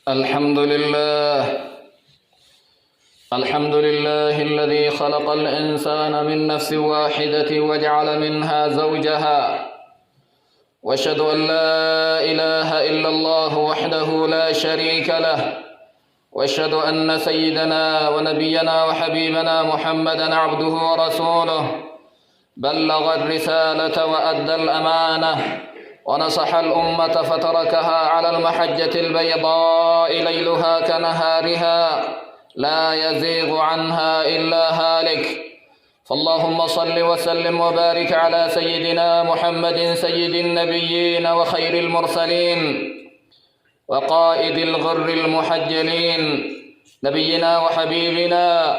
الحمد لله الذي خلق الإنسان من نفس واحدة وجعل منها زوجها، وأشهد أن لا إله إلا الله وحده لا شريك له، وأشهد أن سيدنا ونبينا وحبيبنا محمدًا عبده ورسوله، بلغ الرسالة وأدى الأمانة ونصح الأمة فتركها على المحجة البيضاء ليلها كنهارها لا يزيغ عنها إلا هالك. فاللهم صل وسلم وبارك على سيدنا محمد سيد النبيين وخير المرسلين وقائد الغر المحجلين، نبينا وحبيبنا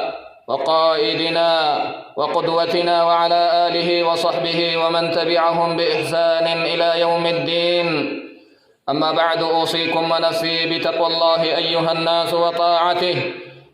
وقائدنا وقدوتنا، وعلى آله وصحبه ومن تبعهم بإحسان إلى يوم الدين. أما بعد، أوصيكم ونفسي بتقوى الله أيها الناس وطاعته،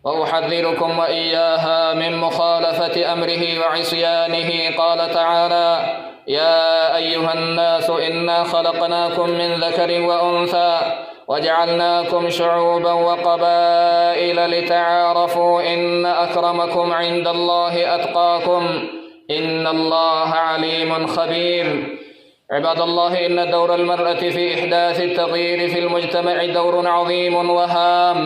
وأحذركم وإياها من مخالفة أمره وعصيانه. قال تعالى: يا أيها الناس إنا خلقناكم من ذكر وأنثى وجعلناكم شعوبا وقبائل لتعارفوا إن أكرمكم عند الله أتقاكم إن الله عليم خبير. عباد الله، إن دور المرأة في إحداث التغيير في المجتمع دور عظيم وهام،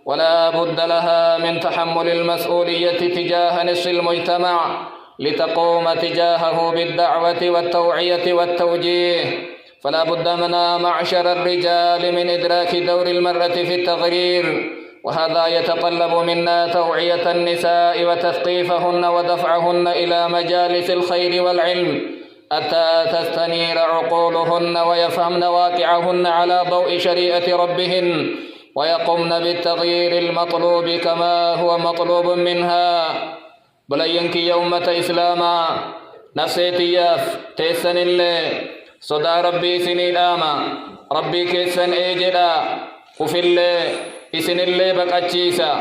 ولا بد لها من تحمل المسؤولية تجاه نصف المجتمع لتقوم تجاهه بالدعوة والتوعية والتوجيه. فلا بد منا معشر الرجال من إدراك دور المرأة في التغيير، وهذا يتطلب منا توعية النساء وتثقيفهن ودفعهن إلى مجالس الخير والعلم حتى تستنير عقولهن ويفهمن واقعهن على ضوء شريعة ربهن، ويقمن بالتغيير المطلوب كما هو مطلوب منها. بلينك يومة إسلاما نفسيتياف تيسن الله صدا ربي سنين آما ربي كيسن إيجدا وفي الله إسن الله بقاتشيسا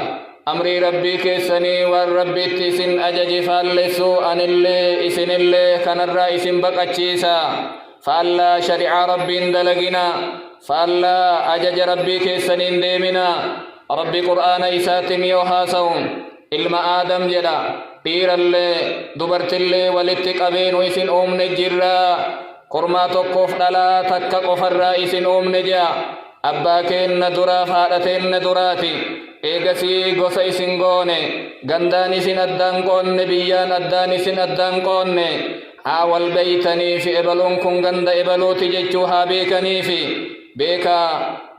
أمري ربي كيسني والربي تسن أجج فالسو أن الله إسن الله كان الرئيس بقاتشيسا فالله شرع ربي دلقنا فالله أجج ربي كيسنين ديمنا ربي قرآن إساتم يوهاسون ilma aadam jedha dhiirallee dubartillee walitti qabeen isin uumne jirra, kormaa tokkoof dhalaa takka qofarraa isin uumne jedha. Abbaa keenna duraaf haadha teenna duraati, eegasii gosa isin goone, gandaan isin addaan qoonne, biyyaan addaan isin addaan qoonne. haa wal beeytaniifi ebaluun kun ganda ebaluuti jechuu haa beekaniifi. beekaa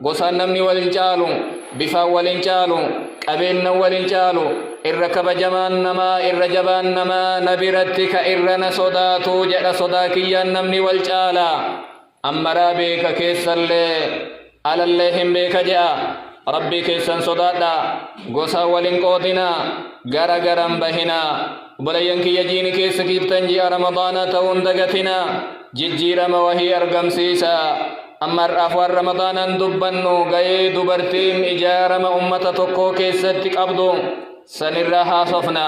gosaan namni walin caalu, bifaan walin caalu, qabeennan walin caalu, irra kabajamaan namaa, irra jabaan namaa na biratti ka irra na sodaatu jedha. sodaa kiyyaan namni wal caala. ammaraa beeka keessallee alallee hin beeka jedha. rabbii keessan sodaadha, gosaan walin qoodina, gara garan bahina. obboleeyyan kiyya jiini keessa kiiftan ji'a ramadaanaa ta'uun dagatina, jijjiirama wahii argamsiisa. ammarraaf waan ramadaanaan dubbannu ga'ee dubartiin ijaarama ummata tokkoo keessatti qabdu sanirraa haasofna.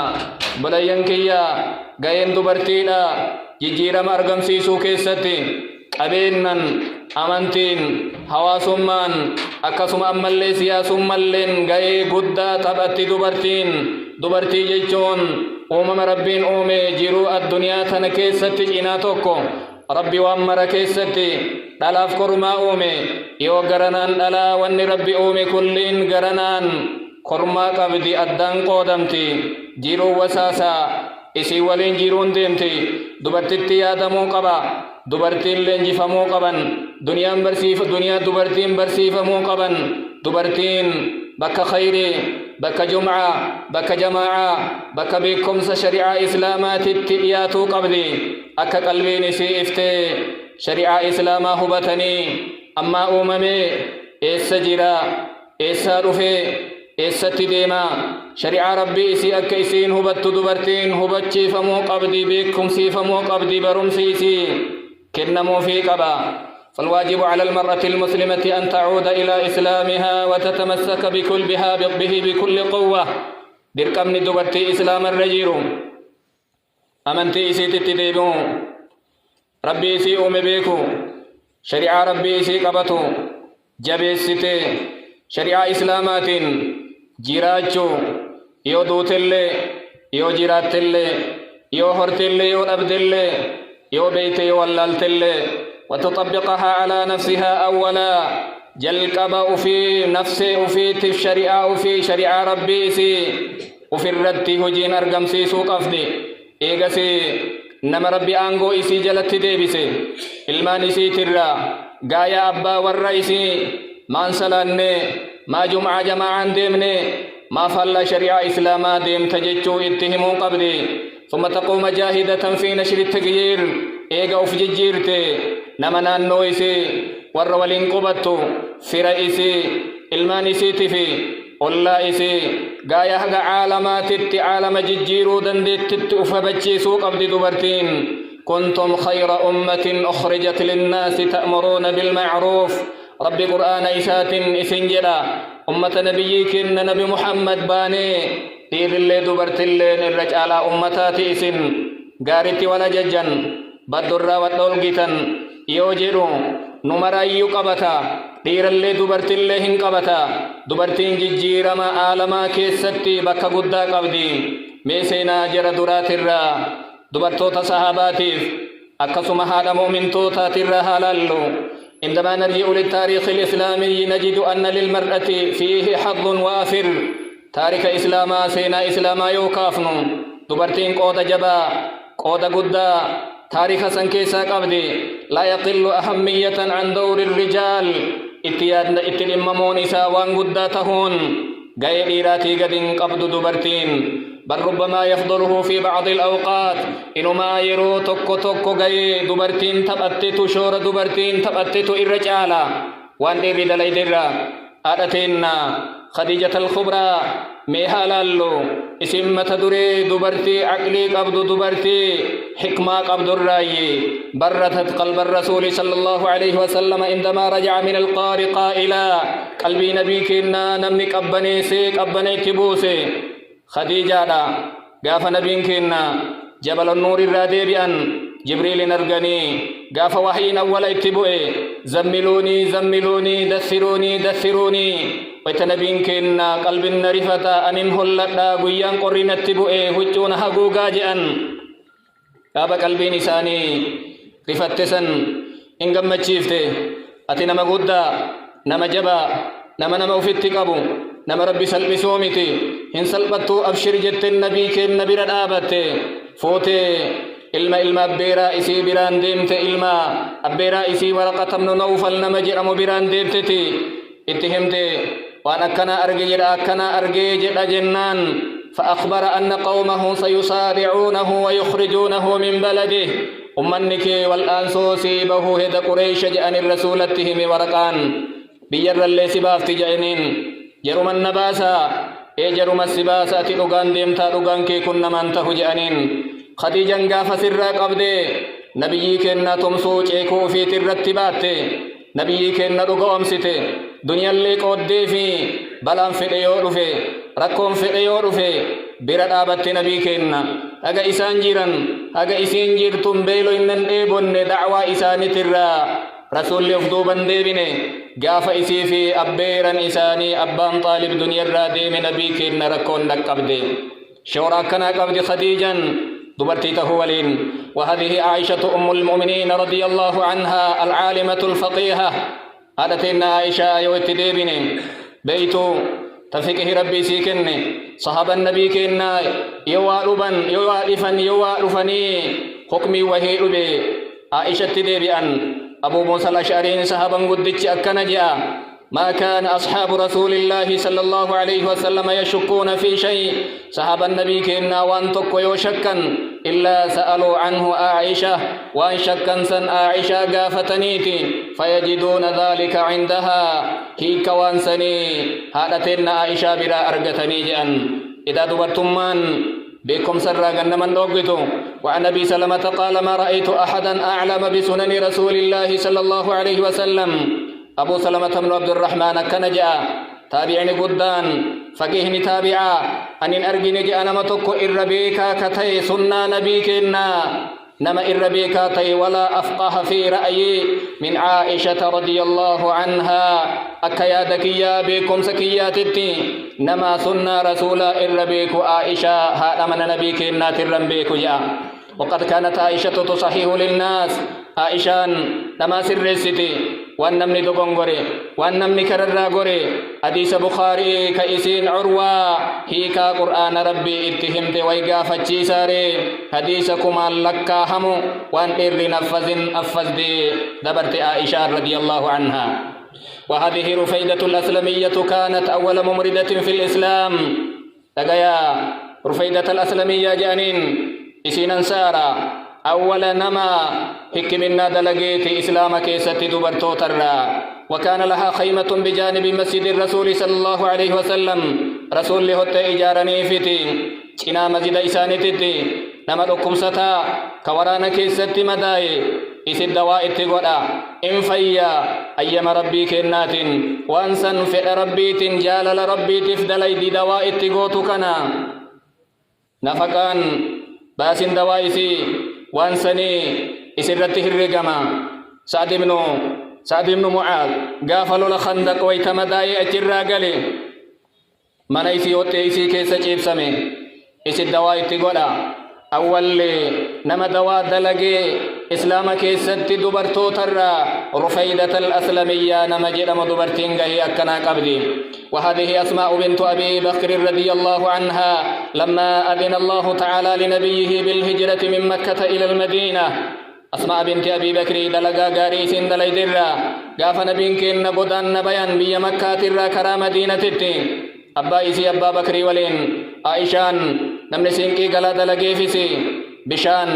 obboleeyyan kiyya ga'een dubartiidha jijjiirama argamsiisuu keessatti. qabeennan, amantiin, hawaasummaan, akkasuma ammallee siyaasummalleen ga'ee guddaa taphatti dubartiin. dubartii jechuun uumama rabbiin uume jiruu addunyaa tana keessatti cinaa tokko. rabbi waan mara keessatti dhalaaf kormaa uume. yoo garanaan dhalaa wanni rabbi uume kulliin garanaan kormaa qabdi, addaan qoodamti. jiruu wasaasaa isii waliin jiruun deemti. dubartitti yaadamuu qaba, dubartiin leenjifamuu qaban, duniyaa dubartiin barsiifamuu qaban. dubartiin bakka khayrii, bakka jum'aa, bakka jamaa'aa, bakka beekumsa shari'aa islaamaatitti dhiyaatuu qabdi. akka qalbiin isii iftee shari'aa islaamaa hubatanii ammaa uumamee eessa jira, eessaa dhufee, eessatti deema, shari'aa rabbii isii akka isiin hubattu dubartiin hubachiifamuu qabdi, beekumsiifamuu qabdi, barumsi isii kennamuufii qaba. فالواجب على المرأة المسلمة أن تعود إلى إسلامها وتتمسك به بكل قوة. دركم دبرتي إسلام الرجير أمنتي إسي تتديبو ربي إسي أم بيكو شريعة ربي إسي قبطو جبيسته شريعة إسلامات جيراتشو يو دوتلي يو جيراتلي يو هرتلي يو أبدلي يو بيتي واللالتلي وتطبقها على نفسها أولا جلقب في نفسي وفي الشريعة وفي شريعة ربي سي وفي الرد هجين أرقم سي سوق أفدي إيغسي نما ربي أنغو إسي جلت ديبسي إلمان إسي ترى غايا أبا والرئيسي ما انسلاني ما جمعة جماعة ديمني ما فلا شريعة إسلاما ديم تججو اتهمون قبدي ثم تقوم جاهدة في نشر التغيير إيغا أفججيرتي نما نانو إسي والرولين قبطو في رئيسي إلمان إسي تفي والله إسي غايا هغا عالمات عالم ججيرو دندت أفبجي سوق أبدي دبرتين كنتم خير أمة أخرجت للناس تأمرون بالمعروف ربي قرآن إسات إسنجرا أمة نبيك إن نبي محمد باني دير اللي دبرت اللي نرج على أمتات إسن غارتي ولا ججن بدر والدولقتا يوجرو نمرا يقبتا دير اللي دبرت اللي هنقبتا دبرتين ججيرما آلما كيستي بكا قدا قبدي ميسينا جرى درات الرا دبرتوتا صحاباتيف أكسما هذا مؤمن توتا ترى هلالو عندما نرجع للتاريخ الإسلامي نجد أن للمرأة فيه حظ وافر تاريخ إسلاما سينا إسلاما يوكافنو دبرتين قودا جبا قودا قدا تاريخ سنكيسا قبدي لا يقل أهمية عن دور الرجال اتلممون إسا وان قدا تهون غير إيراتي قد قبض دبرتين بل ربما يفضله في بعض الأوقات إنما يرو توكو توكو غي دبرتين تبأتتو شور دبرتين تبأتتو الرجالة وان ديري دلي درا آدتنا خديجة الخبرى ميها لالو اسمة دري دبرتي عقلي قبض دبرتي حكمة قبض الرأي برتت قلب الرسول صلى الله عليه وسلم عندما رجع من القار قائلا قلبي نبيك إنا نمني قبني سيك قبني تبوسي خديجة دا قاف نبيك إنا جبل النور الرادي بأن جبريل نرغني قاف وحين أول اتبوئي زملوني زملوني دثروني دثروني ويتنبين كنا قلب النرفة أن انهلتا قيان قرين اتبوئي هجون حقوقا جأن قاب قلبي نساني رفتسن إنقم تشيفته أتي نما قدا نما جبا نما وفت قبو نما ربي سلبي سومتي إن سلبتو أبشر جت النبي كالنبي ردابت فوتي ilma abbeeraa isii biraan deemte ilma abbeeraa isii waraqata ibnu nawfal nama jedhamu biraan deemteti itti himte waan akkana arge jedha jennaan فأخبر أن قومه سيصارعونه ويخرجونه من بلده أمنك والآن سيبه هد قريش جأن الرسول اتهم ورقان بير اللي سبافت جأنين جرم النباسا جرم السباسة تلقان ديمتا لقان كي كنا من تهجأنين خديجة قاف سرى قبدي نبيي كنا تمسو چيكو في ترتبات نبيي كنا رقوم ستي دنيا اللي قد في بلان فئيو رفي ركوم فئيو رفي برد آبت نبي كنا أغا إسان جيران أغا إسين جيرتم بيلو إنن إيبون دعوة إساني ترى رسول يفدوبا ديبني قاف إسي في أبيران إساني أبان طالب دنيا الرادي من نبي كنا ركون لك قبدي شورا كنا قبدي خديجا دبرتي تهولين وهذه عائشة أم المؤمنين رضي الله عنها العالمة الفقيهة هذا عائشة يوتديبني بيتو تفكه ربي سيكني صحاب النبي كنا يوالفني حكمي وهي ربي عائشة تديبي أن أبو موسى الأشعري صحابا قدتش أكنا جاء ما كان أصحاب رسول الله صلى الله عليه وسلم يشكون في شيء صحاب النبي كنا وانتك ويشكا إلا سألوا عنه عائشة وان شكا سن عائشة قافتنيتي فيجدون ذلك عندها هي كوانسني هادتنا عائشة برا أرقتني جأن إذا دبرتمان بكم سرا من دوقتو وعن أبي سلمة قال ما رأيت أحدا أعلم بسنن رسول الله صلى الله عليه وسلم أبو سلمة بن عبد الرحمن كنجا تابعني قدان فقهني تابعا أن أرجني جاء نمتك إربيكا كتي سنة نبيك إنا نما الربيكاتي ولا أفقه في رأيي من عائشة رضي الله عنها أكيادك يا بكم سكياتتي نما سنة رسول الربيك عائشة هذا من نبيك النات الربيك يا وقد كانت عائشة تصحيح للناس عائشان نما سرستي وانمني دغونغوري وانمني كرراغوري حديث بخاري كيسين عروة هيكا قرآن ربي اتهمت ويغافتشي ساري حديثكم لكا همو وان إري نفذ أفزدي دبرت عائشة رضي الله عنها. وهذه رفيدة الأسلمية كانت أول ممردة في الإسلام تغيا رفيدة الأسلمية جانين إسين سارا أول نما حكمنا دلقيت إسلامك ستي دبرتو ترى وكان لها خيمة بجانب مسجد الرسول صلى الله عليه وسلم رسول له إجارني فتي إنا مسجد إسانتي نما لكم ستا كورانك ستي مداي إسد دوائي تقودا إن فيا أيما ربي كنات وانسان في ربي تنجال ربي تفدلي دي دوائي تقوتو كنا نفقان باسن دوائسي وانساني إسرته الرقما سعد بن معاذ قافلوا لخندق ويتمداي أجرى قلي من أيسي وطيسي كيسا جيب سمي إسد دوائي تقودا أول نما دوا دلقي إسلام كيست دبرتو ترى رفيدة الأسلمية نما جرم دبرتين هي أكنا قبدي. وهذه أسماء بنت أبي بكر رضي الله عنها لما أذن الله تعالى لنبيه بالهجرة من مكة إلى المدينة. أسماء بنت أبي بكر دلقا قاريس دلي درا قاف نبينك نبودان نبيان بي مكة ترى كرا مدينة التين أبا إسي أبا بكر ولين عائشان نمني سينكي قلا دلقي فيسي بشان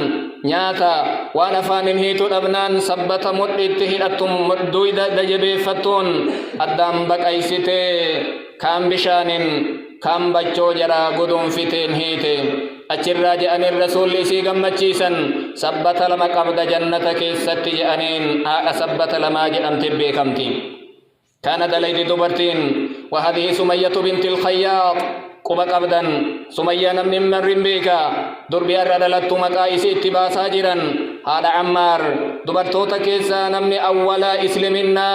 نياتا وانا فانين هيتو أبنان سبت مدئته أتم مدوي دجبي فتون أدام بك أيسيتي كام بشانين كام بچو جرا قدوم فتين هيتي أجرى جأن الرسول إسي قمتشيسا سبت لما قبض جنة كيست جأنين سبت لما جأن تبي كمتي كان دليل دبرتين. وهذه سمية بنت الخياط قبك أبدا سمية نمن مرن بيكا دربي أردلت مقايس اتباسا جرا هذا عمار دبرتوتا كيسا نمن أولا إسلمنا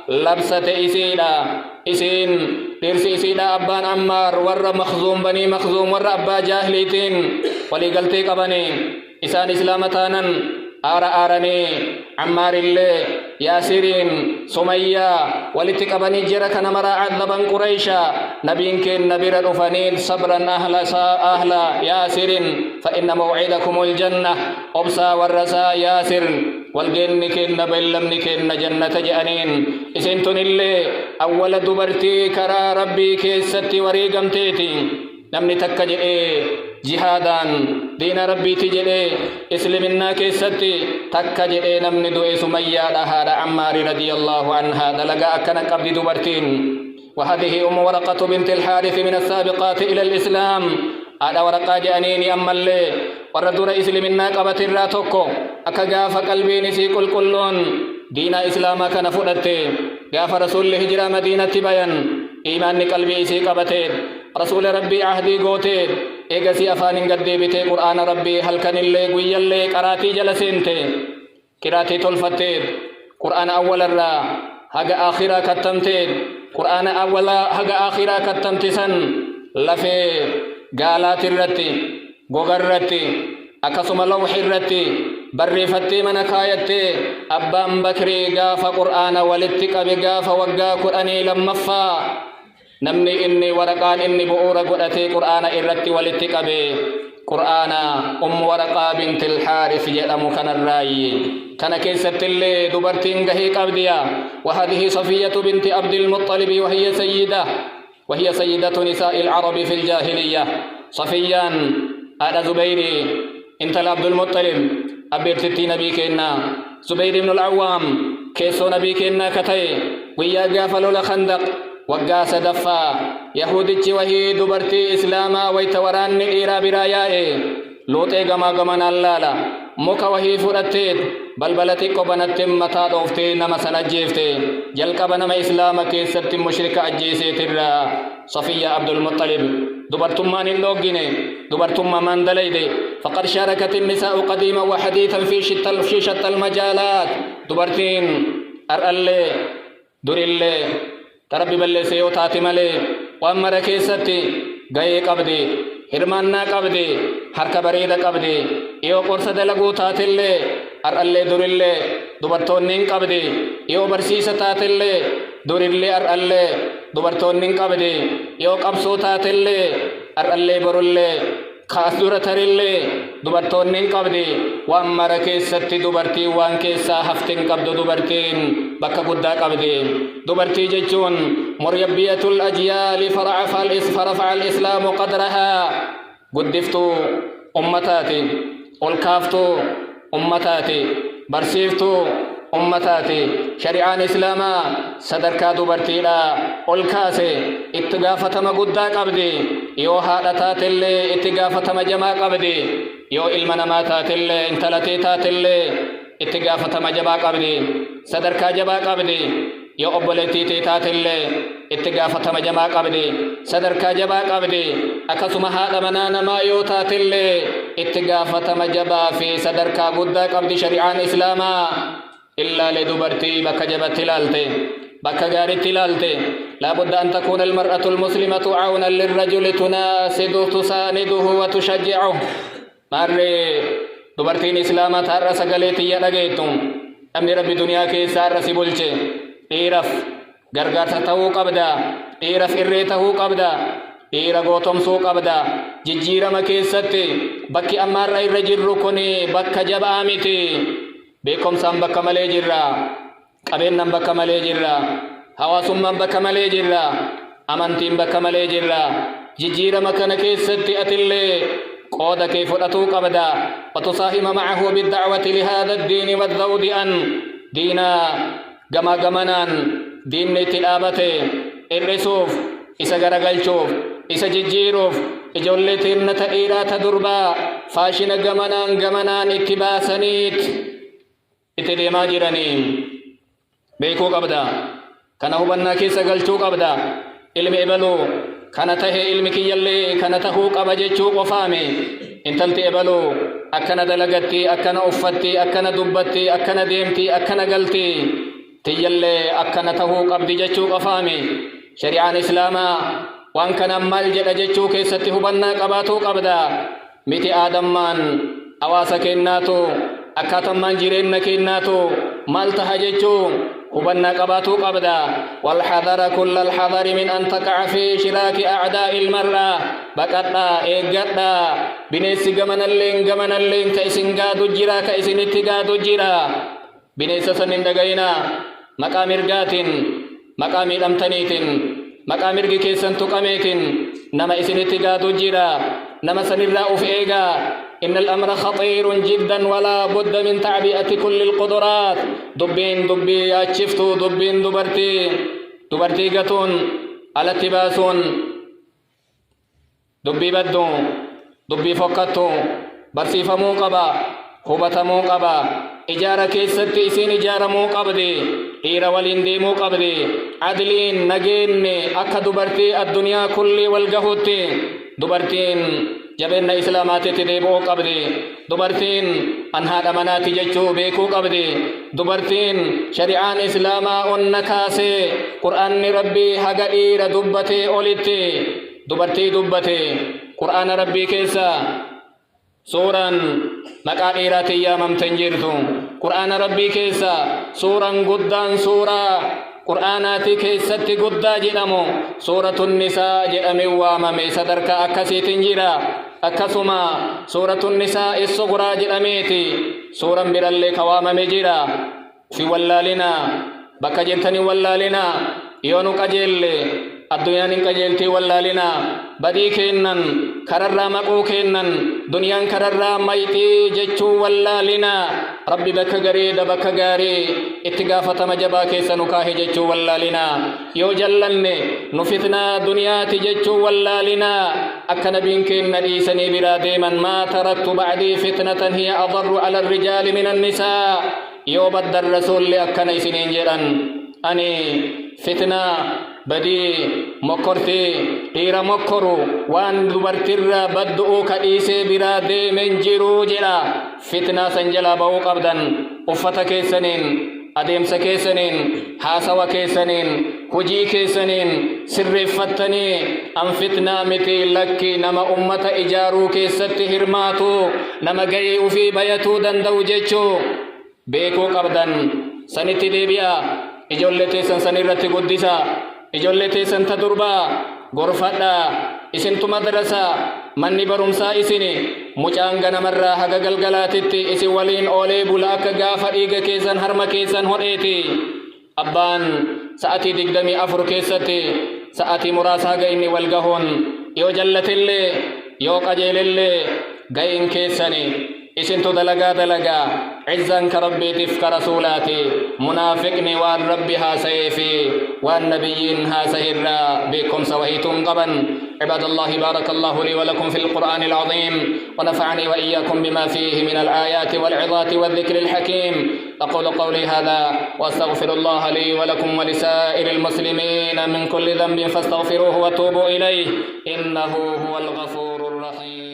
لبسة إسيدا إسين ترسي إسيدا أبان عمار ور مخزوم بني مخزوم ور أبا جاهليتين ولقلتك بني إسان إسلامتانا آراني عمار الله ياسرين سمية ولتكبني جرك نمر عذبا قريشا نبين كن نبير الأفنين صبرا أهلا ياسرين فإن موعدكم الجنة أبسا والرسا ياسر والجن كن بلم كن جنة جأنين إسنتن اللي أول دبرتي كرا ربي كيستي وريقم تيتي نمني تكجئ جهادان دين ربي تجئ إسلمنا كيستي تكجئ نمني دوئ سمية لها عمار رضي الله عنها دلقا أكنا قبل دبرتين. وهذه أم ورقة بنت الحارث من السابقات إلى الإسلام هذا ورقا جانيني أما اللي وردور إسلمنا قبت الراتوكو أكا قاف قلبي نسي كلون دين إسلاما كان فؤدت قاف رسول الهجرة مدينة بيان إيمان قلبي إسي قبتين رسول ربي عهدي قوتين إيقسي أفان قد بيتي قرآن ربي هل كان اللي قوي اللي قراتي جلسينتين كراتي تلفتين قرآن أول الرا هقا آخرا كتمتين قرآن أولا هقا آخرا كتمتسن لفي قالات الرتي غغرتي أكسم لوح الرتي برفتي من كايتي أبان بكري قاف قرآن ولتك بقاف وقا قرآني لمفا نمني إني ورقان إني بؤور قرأتي قرآن إرتي ولتك قرآن ورقا بنت الحارث جأم كان الرأي كان كيست اللي دبرتين قهي قبديا. وهذه صفية بنت عبد المطلب وهي سيدة نساء العرب في الجاهلية. صفيان هذا زبيري انت لعبد المطلب أبيرتتي نبيك إنا زبير بن العوام كيسو نبيك إنا كتي ويا قافلوا لخندق وقا سدفا يهودي وهي دبرتي إسلاما ويتوران إيرا برايائي لوطي قما نالالا موكا وهي فرتت بلبلتي قبنت متا دوفتي نما سنجيفتي جلقب نما إسلاما كيست مشرك أجيسي ترى صفية عبد المطلب دبرتمان اللوغيني دبرتم من دليدي فقد شاركت النساء قديما وحديثا في شتى المجالات دبرتين أرألي دريلي تربي بلي سيوتاتي ملي وأمر كيستي غاي قبدي هرماننا قبدي حركة بريدة قبدي يو قرصة دلقو تاتلي أرألي دريلي دبرتون نين قبدي يو برسيسة تاتلي دريلي أرألي دبرتون نين قبدي يو قبسو تاتلي أرألي برولي خاص دورة تريلي دبرتون نين قبدي وأمر كيستي دبرتي وان كيسا هفتين قبدو دبرتين بكا قدا قبدي دبرتي جيجون مريبية الأجيال فرفع الإسلام قدرها قدفتو أمتاتي والكافتو أمتاتي برسيفتو أمتاتي شريعان إسلاما صدركا دبرتي لا والكاسي اتقافة ما قدا قبدي يو هادتات اللي اتقافة ما جمع قبدي يو المناماتات اللي انتلتي تات اللي اتقافة ما جمع قبدي صدركا جمع قبدي يو أبلتي تات اللي اتقافة ما جمع قبدي صدركا جمع قبدي أكسما هذا منانا ما يو تات اللي اتقافة ما جمع في صدركا قدا قبدي شريعان إسلاما إلا لدبرتي بك جبت تلالتي بك غاري تلالتي لابد أن تكون المرأة المسلمة عونا للرجل تناسده تسانده وتشجعه ماري دبرتين إسلاما تارس قليتي يلقيتم أمني ربي دنيا كي سار سيبولشي إيرف غرغر تتهو قبدا إيرف إريتهو قبدا إيرا غوتم سو قبدا ججيرا مكيستي بكي أمار الرجل ركني بك جبامتي بكم سام بك مالي جرا قبين نم بك مالي جرا حواسم بك مالي جرا أمانتين بك مالي جرا ججيرا مكان كيستي أتلي قود كيف أتوك أبدا وتصاهم معه بالدعوة لهذا الدين والذود أن دينا جما جمنان دين تلابته الرسوف إسا غرقلشوف إسا ججيروف إجولتين نتائرات دربا فاشن جمنان اتباسنيت اتديما جرانين بيكو قبدا كان هبنا كيسا قلشو قبدا علم إبلو كان تهي علمك يلي كان تهو قبجيشو قفامي انتلت إبلو أكنا دلغتي أكنا أفتي أكنا دبتي أكنا ديمتي أكنا قلتي تيلي أكنا تهو قبجيشو قفامي شريعان إسلاما وان كان مال جيشو كيستي هبنا قباتو قبدا ميتي آدمان أواسا كيناتو أكاتمان جيرين كيناتو مال تهجيشو هبنا قباتو قبدا والحذر كل الحذر من أن تقع في شراك أعداء المرأة بكتا إيقاتا بنيسي غمنا اللين كيسن قادو جيرا كيسن اتقادو جيرا بنيسي سنين دقينا مقام إرقات مقام الأمتنيت مقام إرقي كيسن تقاميت نما إسن اتقادو جيرا نما سنرا أف إيقا إن الأمر خطير جدا ولا بد من تعبئة كل القدرات دبي أتشفتو دبرتي قطون على اتباسون دبي بدو دبي فقطو برسيفة موقبة خبة موقبة إجارة كيست إسين إجارة موقبة إيرا والإندي موقبة عدلين نجين أكا دبرتي الدنيا كل والقهوت دبرتين جبنا إسلامات تديبو قبدي دبرتين أنها أمانات جيشو بيكو قبدي دبرتين شريعان إسلاما النكاسي قرآن ربي حقائر دبتي أولتي دبتي قرآن ربي كيسا سورا مقاديراتي يا ممتنجرتو قرآن ربي كيسا سورا قدان سورا قرآناتي كيستي قدا جدامو سورة النساء جدامي وامامي صدرك أكسي تنجيرا أكسما سورة النساء الصغرى جداميتي سورة برالي كوامامي جيرا في ولالنا بكا جرتني ولالنا يونو كجيلي الدنيا نكجيلتي ولالنا بدي كينن كررا مقو كينن دنيا كررا ميتي جيشو ولالنا ربي بك غريد بك غاري اتقافة مجبا كيسا نكاهي جيشو ولالنا يو جلن نفتنا دنيا تجيشو ولالنا أكا نبين كينن إيساني برا ديما ما تركت بعدي فتنة هي أضر على الرجال من النساء يو بد الرسول لأكا نيسنين جيران أني فتنة بدي مكرتي إيرا مكرو وان دبرتر بدؤو كإيسي برادي من جيرو جلا فتنة سنجلا بو قبدا أفتا كيسنين أديمس كيسنين حاسوا كيسنين هجي كيسنين سر فتني أم فتنة متي لكي نما أمة إجارو كيست هرماتو نما جيء في بيتو دندو جيشو بيكو قبدا سنتي ديبيا إجولتي سنسنيرتي قدسا إجولتي سنت دربا غرفتا إسنتو مدرسة مني برمسا إسني مجانغنا مرة حقا قلقلاتي إسي ولين أولي بلاك غافا إيغا كيسان هرما كيسان هرئتي أبان سأتي دقدمي أفر كيستي سأتي مراسا غيني والغهون يو جلت اللي يو قجيل اللي غين كيساني إسنتو دلقا عزا كربي تفك رسولاتي منافقني وان ربي سيفي وان نبيين سهرا بكم سوهيتم قبا عباد الله بارك الله لي ولكم في القرآن العظيم ونفعني وإياكم بما فيه من الآيات والعظات والذكر الحكيم أقول قولي هذا وأستغفر الله لي ولكم ولسائر المسلمين من كل ذنب فاستغفروه وتوبوا إليه إنه هو الغفور الرحيم